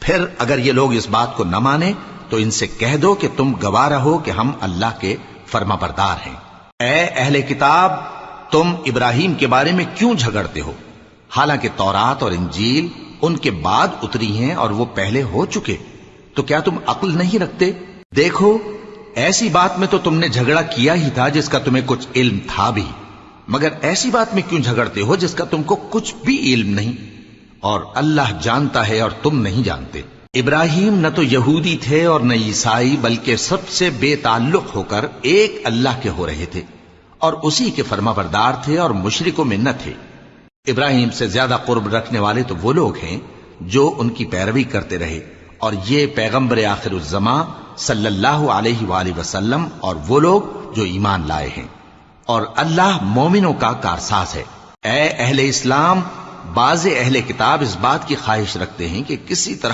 پھر اگر یہ لوگ اس بات کو نہ مانے تو ان سے کہہ دو کہ تم گواہ رہو کہ ہم اللہ کے فرما بردار ہیں۔ اے اہل کتاب، تم ابراہیم کے بارے میں کیوں جھگڑتے ہو، حالانکہ تورات اور انجیل ان کے بعد اتری ہیں اور وہ پہلے ہو چکے؟ تو کیا تم عقل نہیں رکھتے؟ دیکھو، ایسی بات میں تو تم نے جھگڑا کیا ہی تھا جس کا تمہیں کچھ علم تھا بھی، مگر ایسی بات میں کیوں جھگڑتے ہو جس کا تم کو کچھ بھی علم نہیں؟ اور اللہ جانتا ہے اور تم نہیں جانتے۔ ابراہیم نہ تو یہودی تھے اور نہ عیسائی، بلکہ سب سے بے تعلق ہو کر ایک اللہ کے ہو رہے تھے اور اسی کے فرما بردار تھے اور مشرکوں میں نہ تھے۔ ابراہیم سے زیادہ قرب رکھنے والے تو وہ لوگ ہیں جو ان کی پیروی کرتے رہے، اور یہ پیغمبر آخر الزماں صلی اللہ علیہ وآلہ وسلم اور وہ لوگ جو ایمان لائے ہیں، اور اللہ مومنوں کا کارساز ہے۔ اے اہل اسلام، بعض اہل کتاب اس بات کی خواہش رکھتے ہیں کہ کسی طرح